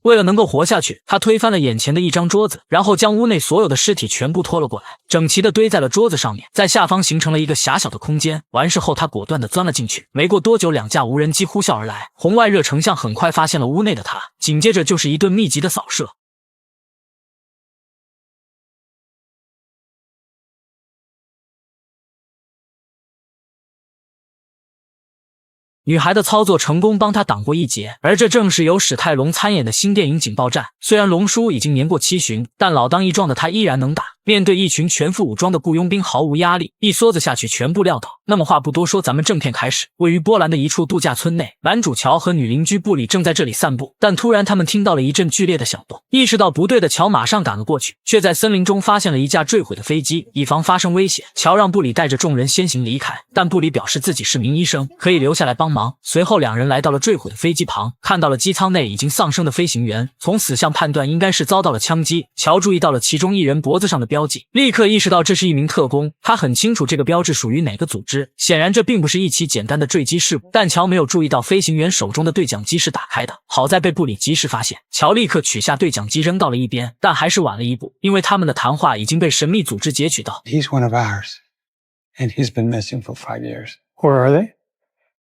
为了能够活下去，他推翻了眼前的一张桌子，然后将屋内所有的尸体全部拖了过来，整齐地堆在了桌子上面，在下方形成了一个狭小的空间。完事后，他果断地钻了进去。没过多久，2架无人机呼啸而来，红外热成像很快发现了屋内的他，紧接着就是一顿密集的扫射。女孩的操作成功帮他挡过一劫，而这正是由史泰龙参演的新电影《警报站》。虽然龙叔已经年过70，但老当益壮的他依然能打，面对一群全副武装的雇佣兵毫无压力，一梭子下去全部撂倒。那么话不多说，咱们正片开始。位于波兰的一处度假村内，男主乔和女邻居布里正在这里散步，但突然他们听到了一阵剧烈的响动，意识到不对的乔马上赶了过去，却在森林中发现了一架坠毁的飞机。以防发生危险，乔让布里带着众人先行离开，但布里表示自己是名医生，可以留下来帮忙。随后两人来到了坠毁的飞机旁，看到了机舱内已经丧生的飞行员，从死相判断应该是遭到了枪击。乔注意到了其中一人脖子上的标记，立刻意识到这是一名特工，他很清楚这个标志属于哪个组织。显然这并不是一起简单的坠机事故，但乔没有注意到飞行员手中的对讲机是打开的，好在被布里及时发现。乔立刻取下对讲机扔到了一边，但还是晚了一步，因为他们的谈话已经被神秘组织截取到。 He's one of ours, and he's been missing for 5 years. Where are they?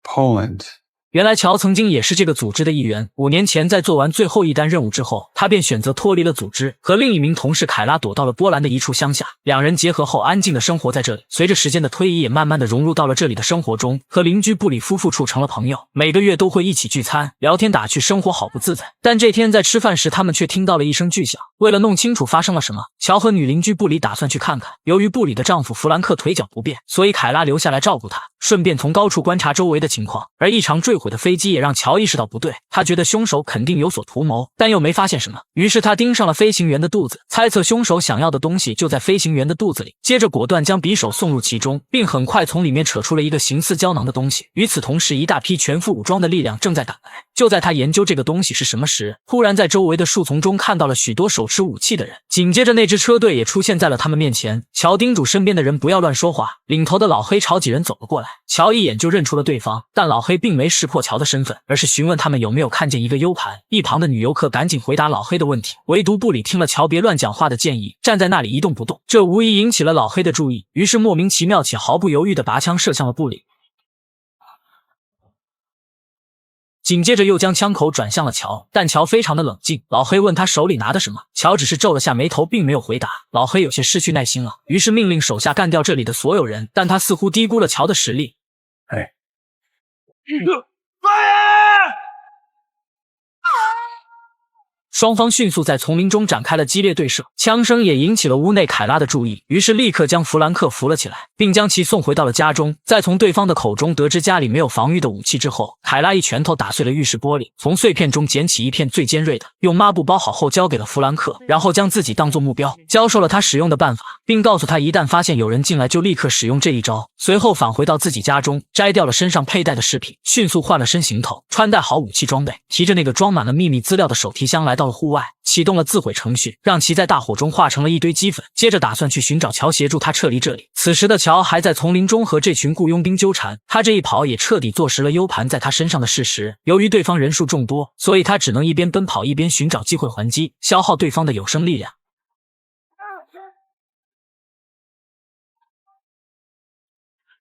Poland. 原来乔曾经也是这个组织的一员，5年前在做完最后一单任务之后，他便选择脱离了组织，和另一名同事凯拉躲到了波兰的一处乡下。两人结合后安静的生活在这里，随着时间的推移也慢慢的融入到了这里的生活中，和邻居布里夫妇处成了朋友，每个月都会一起聚餐聊天打趣，生活好不自在。但这天在吃饭时，他们却听到了一声巨响。为了弄清楚发生了什么，乔和女邻居布里打算去看看。由于布里的丈夫弗兰克腿脚不便，所以凯拉留下来照顾他，顺便从高处观察周围的情况。而一场坠毁的飞机也让乔意识到不对，他觉得凶手肯定有所图谋，但又没发现什么。于是他盯上了飞行员的肚子，猜测凶手想要的东西就在飞行员的肚子里，接着果断将匕首送入其中，并很快从里面扯出了一个形似胶囊的东西。与此同时，一大批全副武装的力量正在赶来。就在他研究这个东西是什么时，忽然在周围的树丛中看到了许多手持武器的人，紧接着那支车队也出现在了他们面前。乔叮嘱身边的人不要乱说话，领头的老黑朝几人走了过来，乔一眼就认出了对方，但老黑并没识破乔的身份，而是询问他们有没有看见一个 U 盘。一旁的女游客赶紧回答老黑的问题，唯独布里听了乔别乱讲话的建议，站在那里一动不动，这无疑引起了老黑的注意，于是莫名其妙且毫不犹豫地拔枪射向了布里，紧接着又将枪口转向了乔，但乔非常的冷静。老黑问他手里拿的什么，乔只是皱了下眉头，并没有回答。老黑有些失去耐心了，于是命令手下干掉这里的所有人，但他似乎低估了乔的实力。双方迅速在丛林中展开了激烈对射，枪声也引起了屋内凯拉的注意，于是立刻将弗兰克扶了起来，并将其送回到了家中。在从对方的口中得知家里没有防御的武器之后，凯拉一拳头打碎了浴室玻璃，从碎片中捡起一片最尖锐的，用抹布包好后交给了弗兰克，然后将自己当作目标，教授了他使用的办法，并告诉他一旦发现有人进来就立刻使用这一招。随后返回到自己家中，摘掉了身上佩戴的饰品，迅速换了身行头，穿戴好武器装备，提着那个装满了秘密资料的手提箱来到了户外，启动了自毁程序，让其在大火中化成了一堆齑粉，接着打算去寻找乔，协助他撤离这里。此时的乔还在丛林中和这群雇佣兵纠缠，他这一跑也彻底坐实了 U 盘在他身上的事实。由于对方人数众多，所以他只能一边奔跑一边寻找机会还击，消耗对方的有生力量。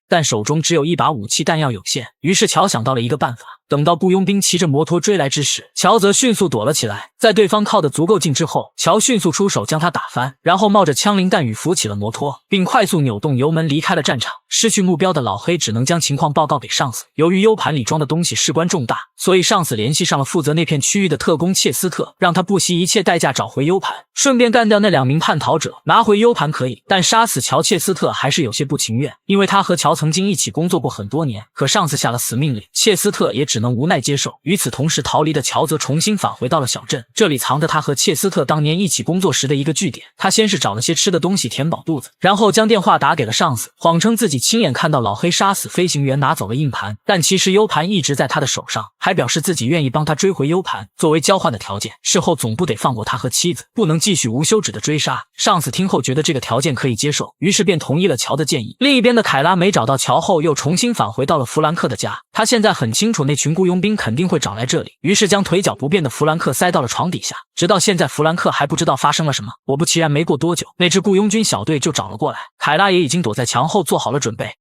但手中只有一把武器，弹药有限，于是乔想到了一个办法。等到雇佣兵骑着摩托追来之时，乔则迅速躲了起来。在对方靠得足够近之后，乔迅速出手将他打翻，然后冒着枪林弹雨扶起了摩托，并快速扭动油门离开了战场。失去目标的老黑只能将情况报告给上司。由于 U 盘里装的东西事关重大，所以上司联系上了负责那片区域的特工切斯特，让他不惜一切代价找回 U 盘，顺便干掉那2名叛逃者。拿回 U 盘可以，但杀死乔，切斯特还是有些不情愿，因为他和乔曾经一起工作过很多年，可上司下了死命令，切斯特也只能无奈接受。与此同时，逃离的乔则重新返回到了小镇，这里藏着他和切斯特当年一起工作时的一个据点。他先是找了些吃的东西填饱肚子，然后将电话打给了上司，谎称自己亲眼看到老黑杀死飞行员，拿走了硬盘，但其实 U 盘一直在他的手上，还表示自己愿意帮他追回 U 盘，作为交换的条件，事后总不得放过他和妻子，不能继续无休止的追杀。上司听后觉得这个条件可以接受，于是便同意了乔的建议。另一边的凯拉没找到到乔后，又重新返回到了弗兰克的家。他现在很清楚那群雇佣兵肯定会找来这里，于是将腿脚不便的弗兰克塞到了床底下。直到现在，弗兰克还不知道发生了什么。果不其然，没过多久，那支雇佣军小队就找了过来。凯拉也已经躲在墙后做好了准备。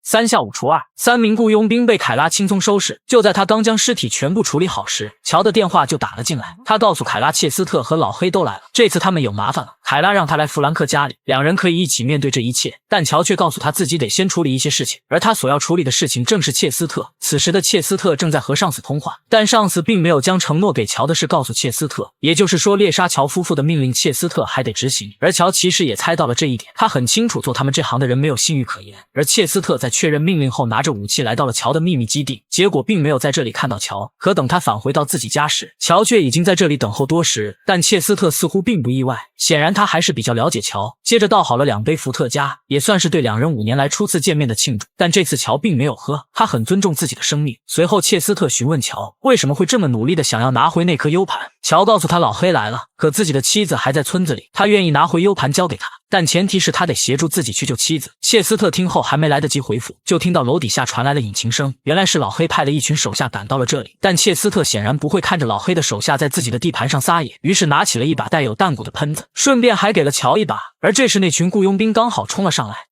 3下5除2，3名雇佣兵被凯拉轻松收拾。就在他刚将尸体全部处理好时，乔的电话就打了进来。他告诉凯拉，切斯特和老黑都来了，这次他们有麻烦了。凯拉让他来弗兰克家里，两人可以一起面对这一切。但乔却告诉他自己得先处理一些事情，而他所要处理的事情正是切斯特。此时的切斯特正在和上司通话，但上司并没有将承诺给乔的事告诉切斯特，也就是说，猎杀乔夫妇的命令切斯特还得执行。而乔其实也猜到了这一点，他很清楚做他们这行的人没有信誉可言。而切斯特在确认命令后，拿着武器来到了乔的秘密基地，结果并没有在这里看到乔。可等他返回到自己家时，乔却已经在这里等候多时。但切斯特似乎并不意外，显然他还是比较了解乔。接着倒好了2杯伏特加，也算是对两人5年来初次见面的庆祝。但这次乔并没有喝，他很尊重自己的生命。随后切斯特询问乔为什么会这么努力的想要拿回那颗 U 盘。乔告诉他老黑来了，可自己的妻子还在村子里，他愿意拿回 U 盘交给他，但前提是他得协助自己去救妻子。切斯特听后还没来得及回复，就听到楼底下传来了引擎声，原来是老黑派了一群手下赶到了这里。但切斯特显然不会看着老黑的手下在自己的地盘上撒野，于是拿起了一把带有弹鼓的喷子，顺便还给了乔一把。而这时那群雇佣兵刚好冲了上来，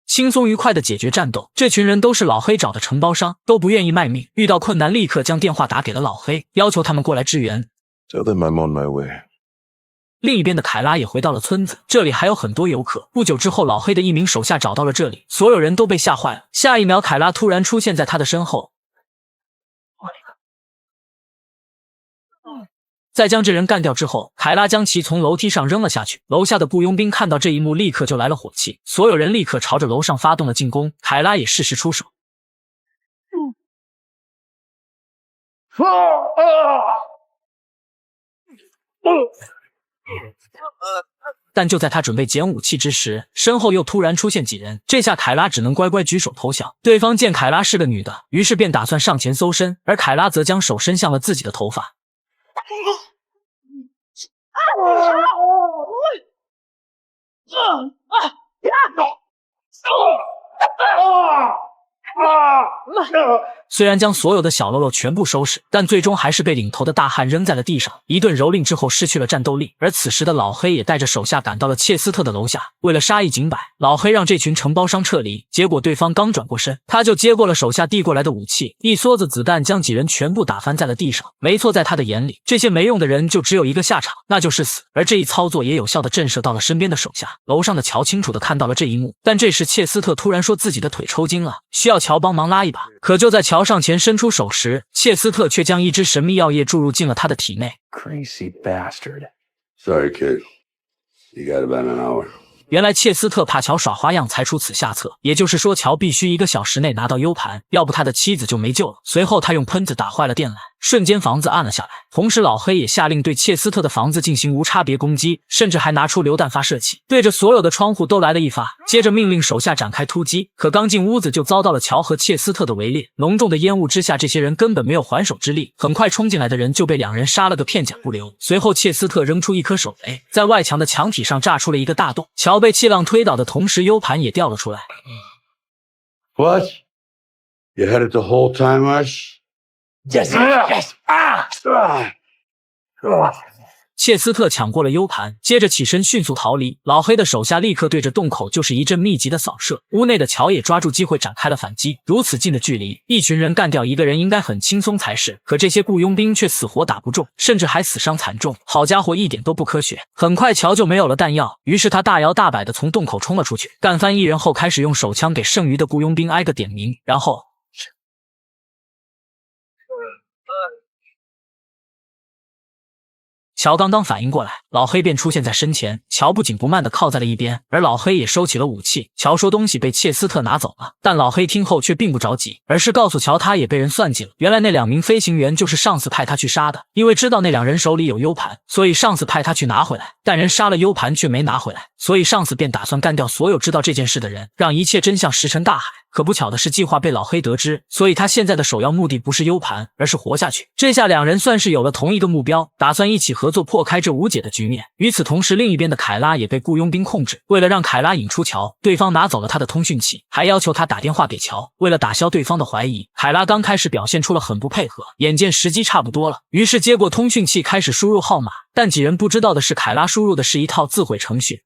轻松愉快的解决战斗。这群人都是老黑找的承包商，都不愿意卖命，遇到困难立刻将电话打给了老黑，要求他们过来支援。Tell them I'm on my way. 另一边的凯拉也回到了村子，这里还有很多游客。不久之后，老黑的一名手下找到了这里，所有人都被吓坏了。下一秒，凯拉突然出现在他的身后，在将这人干掉之后，凯拉将其从楼梯上扔了下去。楼下的雇佣兵看到这一幕，立刻就来了火气，所有人立刻朝着楼上发动了进攻。凯拉也适时出手。但就在他准备捡武器之时，身后又突然出现几人，这下凯拉只能乖乖举手投降。对方见凯拉是个女的，于是便打算上前搜身，而凯拉则将手伸向了自己的头发。虽然将所有的小喽啰全部收拾，但最终还是被领头的大汉扔在了地上，一顿蹂躏之后失去了战斗力。而此时的老黑也带着手下赶到了切斯特的楼下，为了杀一儆百，老黑让这群承包商撤离。结果对方刚转过身，他就接过了手下递过来的武器，一梭子子弹将几人全部打翻在了地上。没错，在他的眼里，这些没用的人就只有一个下场，那就是死。而这一操作也有效地震慑到了身边的手下。楼上的乔清楚地看到了这一幕，但这时切斯特突然说自己的腿抽筋了，需要乔帮忙拉一把。可就在乔上前伸出手时，切斯特却将一支神秘药液注入进了他的体内。 Crazy bastard. Sorry, kid. You got about an hour. 原来切斯特怕乔耍花样才出此下策，也就是说乔必须1个小时内拿到 U 盘，要不他的妻子就没救了。随后他用喷子打坏了电缆，瞬间房子暗了下来。同时老黑也下令对切斯特的房子进行无差别攻击，甚至还拿出榴弹发射器，对着所有的窗户都来了一发，接着命令手下展开突击。可刚进屋子就遭到了乔和切斯特的围猎，浓重的烟雾之下，这些人根本没有还手之力，很快冲进来的人就被两人杀了个片甲不留。随后切斯特扔出一颗手雷，在外墙的墙体上炸出了一个大洞，乔被气浪推倒的同时 U 盘也掉了出来。 What? You had it the whole time, Rush? Yes, yes. Ah! 切斯特抢过了 U 盘，接着起身迅速逃离。老黑的手下立刻对着洞口就是一阵密集的扫射，屋内的乔也抓住机会展开了反击。如此近的距离，一群人干掉一个人应该很轻松才是，可这些雇佣兵却死活打不中，甚至还死伤惨重。好家伙，一点都不科学。很快乔就没有了弹药，于是他大摇大摆地从洞口冲了出去，干翻一人后开始用手枪给剩余的雇佣兵挨个点名，然后乔刚刚反应过来，老黑便出现在身前。乔不紧不慢地靠在了一边，而老黑也收起了武器。乔说东西被切斯特拿走了，但老黑听后却并不着急，而是告诉乔他也被人算计了。原来那2名飞行员就是上司派他去杀的，因为知道那2人手里有 U 盘，所以上司派他去拿回来。但人杀了 U 盘却没拿回来，所以上司便打算干掉所有知道这件事的人，让一切真相石沉大海。可不巧的是，计划被老黑得知，所以他现在的首要目的不是 U 盘，而是活下去。这下两人算是有了同一个目标，打算一起合作破开这无解的局面。与此同时，另一边的凯拉也被雇佣兵控制，为了让凯拉引出乔，对方拿走了他的通讯器，还要求他打电话给乔。为了打消对方的怀疑，凯拉刚开始表现出了很不配合，眼见时机差不多了，于是接过通讯器开始输入号码。但几人不知道的是，凯拉输入的是一套自毁程序。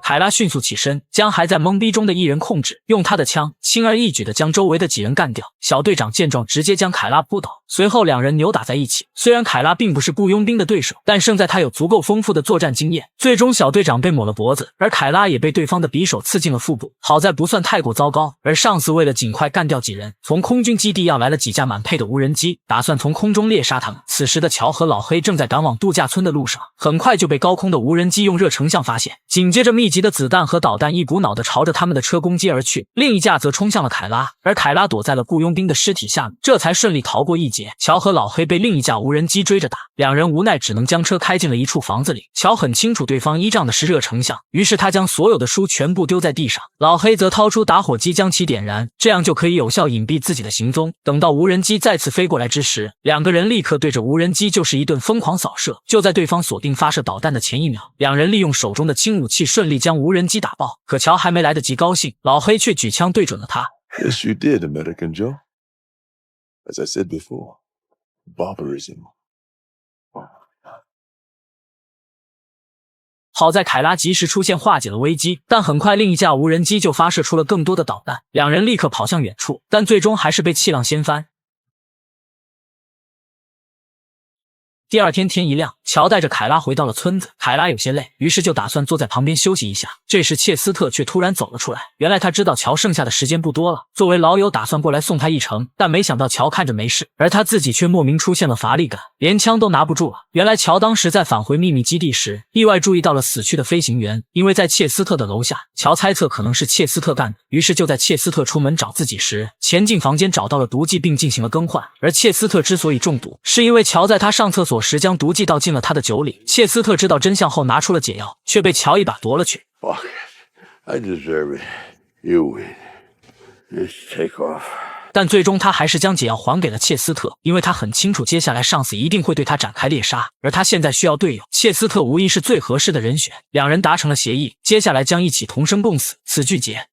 凯拉迅速起身，将还在懵逼中的一人控制，用他的枪轻而易举地将周围的几人干掉。小队长见状，直接将凯拉扑倒，随后两人扭打在一起。虽然凯拉并不是雇佣兵的对手，但胜在他有足够丰富的作战经验。最终小队长被抹了脖子，而凯拉也被对方的匕首刺进了腹部，好在不算太过糟糕。而上司为了尽快干掉几人，从空军基地要来了几架满配的无人机，打算从空中猎杀他们。此时的乔和老黑正在赶往度假村的路上，很快就被高空的无人机用热成像发现，紧接着密集的子弹和导弹一股脑地朝着他们的车攻击而去，另一架则冲向了凯拉，而凯拉躲在了雇佣兵的尸体下面，这才顺利逃过一劫。乔和老黑被另一架无人机追着打，两人无奈只能将车开进了一处房子里。乔很清楚对方依仗的是热成像，于是他将所有的书全部丢在地上，老黑则掏出打火机将其点燃，这样就可以有效隐蔽自己的行踪。等到无人机再次飞过来之时，两个人立刻对着无人机就是一顿疯狂扫射。就在对方锁定发射导弹的前一秒，两人利用手中的轻武器顺利将无人机打爆。可乔还没来得及高兴，老黑却举枪对准了他。 Yes, you did, American Joe. As I said before, barbarism. 好在凯拉及时出现化解了危机，但很快另一架无人机就发射出了更多的导弹，两人立刻跑向远处，但最终还是被气浪掀翻。第二天天一亮，乔带着凯拉回到了村子。凯拉有些累，于是就打算坐在旁边休息一下。这时切斯特却突然走了出来，原来他知道乔剩下的时间不多了，作为老友打算过来送他一程，但没想到乔看着没事，而他自己却莫名出现了乏力感，连枪都拿不住了。原来乔当时在返回秘密基地时，意外注意到了死去的飞行员，因为在切斯特的楼下，乔猜测可能是切斯特干的，于是就在切斯特出门找自己时，潜进房间找到了毒剂并进行了更换。而切斯特之所以中毒，是因为乔在他上厕所时将毒剂倒进了他的酒里。切斯特知道真相后拿出了解药，却被乔一把夺了去。 Fuck it. I deserve it. You win. Let's take off. 但最终他还是将解药还给了切斯特，因为他很清楚接下来上司一定会对他展开猎杀，而他现在需要队友，切斯特无疑是最合适的人选。两人达成了协议，接下来将一起同生共死。此剧结。